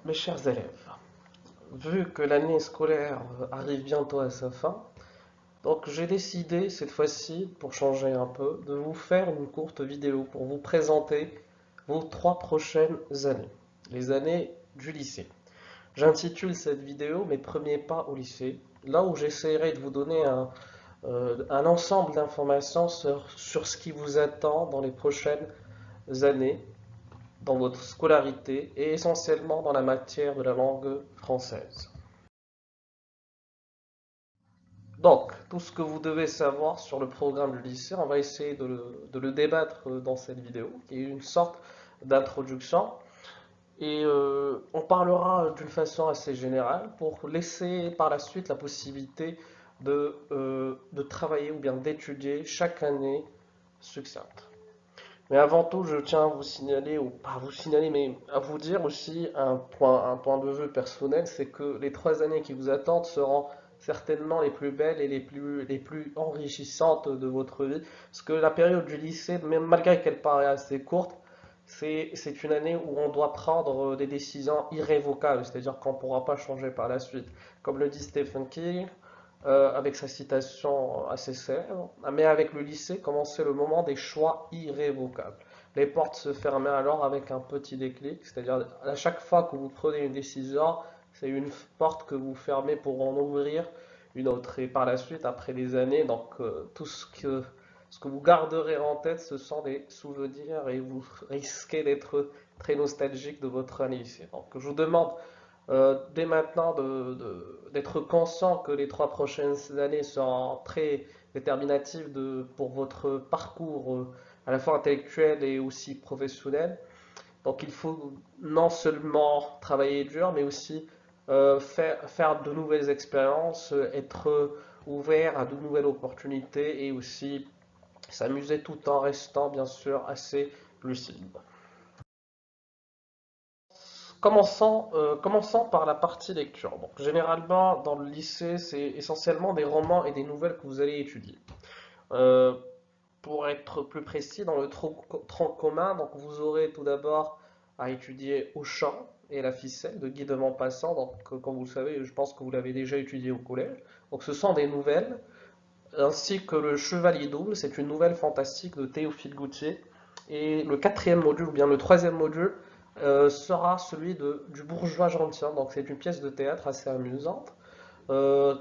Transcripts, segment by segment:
Mes chers élèves, vu que l'année scolaire arrive bientôt à sa fin, donc j'ai décidé cette fois-ci, pour changer un peu, de vous faire une courte vidéo pour vous présenter vos 3 prochaines années, les années du lycée. J'intitule cette vidéo Mes premiers pas au lycée, là où j'essaierai de vous donner un ensemble d'informations sur ce qui vous attend dans les prochaines années dans votre scolarité et essentiellement dans la matière de la langue française. Donc, tout ce que vous devez savoir sur le programme du lycée, on va essayer de le débattre dans cette vidéo, qui est une sorte d'introduction. Et on parlera d'une façon assez générale pour laisser par la suite la possibilité de travailler ou bien d'étudier chaque année succincte. Mais avant tout, je tiens à vous signaler, ou pas à vous signaler, mais à vous dire aussi un point de vue personnel, c'est que les 3 années qui vous attendent seront certainement les plus belles et les plus enrichissantes de votre vie. Parce que la période du lycée, même malgré qu'elle paraît assez courte, c'est une année où on doit prendre des décisions irrévocables, c'est-à-dire qu'on ne pourra pas changer par la suite. Comme le dit Stephen King, avec sa citation assez célèbre, mais avec le lycée commençait le moment des choix irrévocables. Les portes se fermaient alors avec un petit déclic, c'est-à-dire à chaque fois que vous prenez une décision, c'est une porte que vous fermez pour en ouvrir une autre. Et par la suite, après des années, donc tout ce que vous garderez en tête, ce sont des souvenirs et vous risquez d'être très nostalgique de votre année lycée. Donc je vous demande dès maintenant d'être conscient que les 3 prochaines années seront très déterminatives pour votre parcours à la fois intellectuel et aussi professionnel. Donc il faut non seulement travailler dur, mais aussi faire de nouvelles expériences, être ouvert à de nouvelles opportunités et aussi s'amuser tout en restant bien sûr assez lucide. Commençons par la partie lecture. Donc, généralement, dans le lycée, c'est essentiellement des romans et des nouvelles que vous allez étudier. Euh, pour être plus précis, dans le tronc commun, donc vous aurez tout d'abord à étudier Auchan et la ficelle de Guy de Maupassant. Donc, comme vous le savez, je pense que vous l'avez déjà étudié au collège. Donc, ce sont des nouvelles, ainsi que le Chevalier double, c'est une nouvelle fantastique de Théophile Gautier. Et le quatrième module, ou bien le troisième module, sera celui du bourgeois gentilhomme. Donc c'est une pièce de théâtre assez amusante,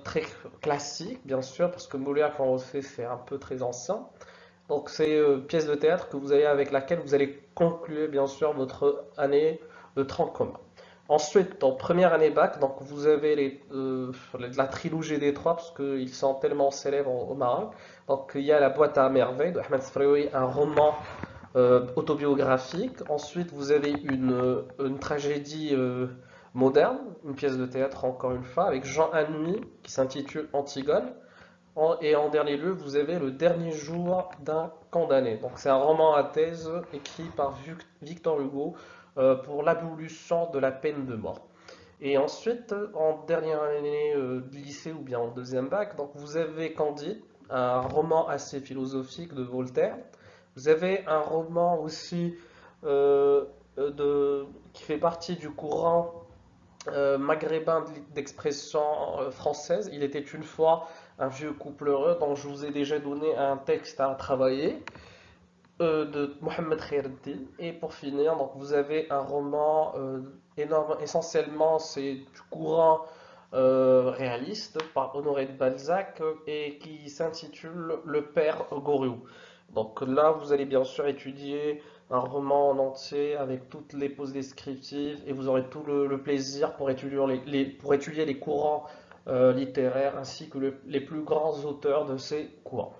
très classique bien sûr, parce que Molière quand on le fait c'est un peu très ancien. Donc c'est une pièce de théâtre que vous avez avec laquelle vous allez conclure bien sûr votre année de tronc commun. Ensuite, en première année bac, donc vous avez la trilogie des trois, parce qu'ils sont tellement célèbres au Maroc. Donc il y a La boîte à merveilles de Ahmed Sfraoui, un roman autobiographique. Ensuite, vous avez une tragédie moderne, une pièce de théâtre encore une fois, avec Jean Anouilh qui s'intitule Antigone. Et en dernier lieu, vous avez Le dernier jour d'un condamné. Donc c'est un roman à thèse écrit par Victor Hugo pour l'abolition de la peine de mort. Et ensuite, en dernière année de lycée ou bien en deuxième bac, donc vous avez Candide, un roman assez philosophique de Voltaire. Vous avez un roman aussi euh, qui fait partie du courant maghrébin d'expression française. Il était une fois un vieux couple heureux dont je vous ai déjà donné un texte à travailler de Mohamed Khaireddin. Et pour finir, donc vous avez un roman énorme, essentiellement c'est du courant réaliste par Honoré de Balzac et qui s'intitule Le Père Goriot. Donc là, vous allez bien sûr étudier un roman en entier avec toutes les pauses descriptives et vous aurez tout le plaisir pour étudier pour étudier les courants littéraires ainsi que les plus grands auteurs de ces courants.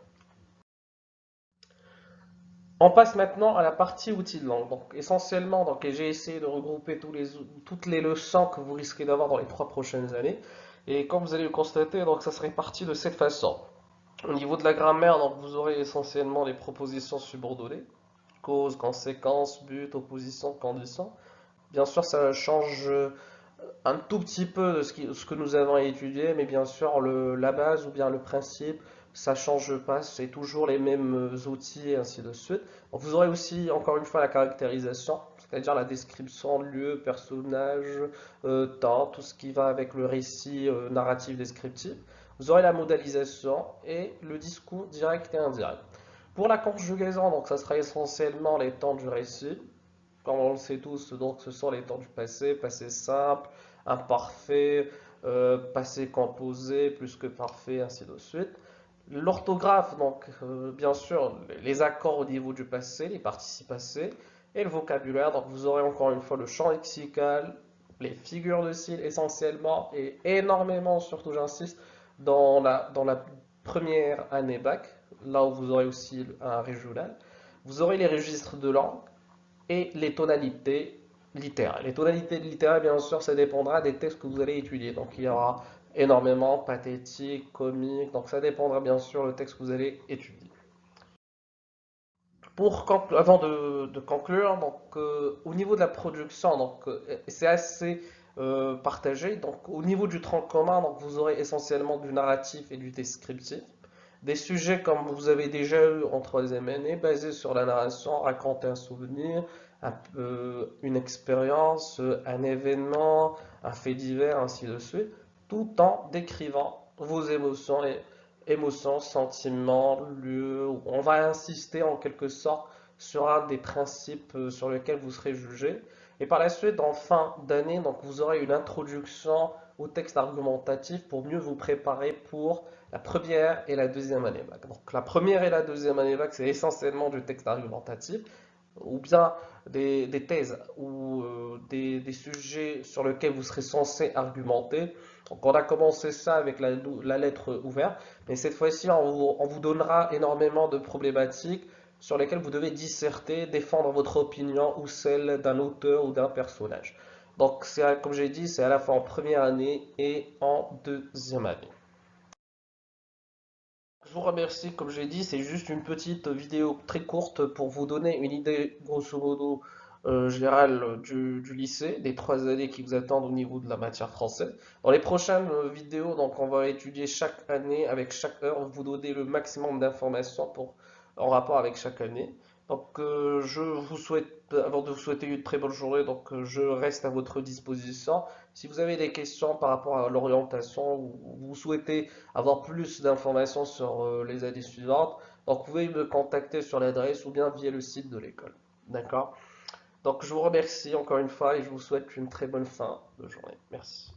On passe maintenant à la partie outils de langue. Donc, essentiellement, donc, et j'ai essayé de regrouper toutes les leçons que vous risquez d'avoir dans les 3 prochaines années. Et comme vous allez le constater, donc, ça se répartit de cette façon. Au niveau de la grammaire, donc, vous aurez essentiellement les propositions subordonnées. Cause, conséquence, but, opposition, condition. Bien sûr, ça change un tout petit peu de ce que nous avons étudié, mais bien sûr, la base ou bien le principe, ça change pas, c'est toujours les mêmes outils et ainsi de suite. Donc, vous aurez aussi, encore une fois, la caractérisation, c'est-à-dire la description, lieu, personnage, temps, tout ce qui va avec le récit narratif descriptif. Vous aurez la modalisation et le discours direct et indirect. Pour la conjugaison, donc ça sera essentiellement les temps du récit. Comme on le sait tous, donc ce sont les temps du passé, passé simple, imparfait, passé composé, plus que parfait, ainsi de suite. L'orthographe, donc bien sûr, les accords au niveau du passé, les participes passés, et le vocabulaire. Donc vous aurez encore une fois le champ lexical, les figures de style essentiellement, et énormément, surtout j'insiste, dans la première année bac, là où vous aurez aussi un régional. Vous aurez les registres de langue et les tonalités littéraires. Les tonalités littéraires, bien sûr, ça dépendra des textes que vous allez étudier. Donc, il y aura énormément pathétique, comique. Donc, ça dépendra bien sûr le texte que vous allez étudier. Avant de conclure, donc, au niveau de la production, donc, c'est assez partagé. Donc, au niveau du tronc commun, donc, vous aurez essentiellement du narratif et du descriptif. Des sujets comme vous avez déjà eu en troisième année, basés sur la narration, raconter un souvenir, une expérience, un événement, un fait divers, ainsi de suite, tout en décrivant vos émotions, sentiments, lieux. On va insister en quelque sorte sur un des principes sur lesquels vous serez jugé. Et par la suite, en fin d'année, donc vous aurez une introduction au texte argumentatif pour mieux vous préparer pour la première et la deuxième année bac. Donc la première et la deuxième année bac, c'est essentiellement du texte argumentatif ou bien des thèses ou des sujets sur lesquels vous serez censé argumenter. Donc on a commencé ça avec la lettre ouverte, mais cette fois-ci on vous donnera énormément de problématiques sur lesquelles vous devez disserter, défendre votre opinion ou celle d'un auteur ou d'un personnage. Donc comme j'ai dit, c'est à la fois en première année et en deuxième année. Je vous remercie, comme j'ai dit, c'est juste une petite vidéo très courte pour vous donner une idée grosso modo générale du lycée, des 3 années qui vous attendent au niveau de la matière française. Dans les prochaines vidéos, donc on va étudier chaque année avec chaque heure, vous donner le maximum d'informations en rapport avec chaque année. Donc je vous souhaite, avant de vous souhaiter une très bonne journée, donc je reste à votre disposition. Si vous avez des questions par rapport à l'orientation ou vous souhaitez avoir plus d'informations sur les années suivantes, donc vous pouvez me contacter sur l'adresse ou bien via le site de l'école. D'accord? Donc je vous remercie encore une fois et je vous souhaite une très bonne fin de journée. Merci.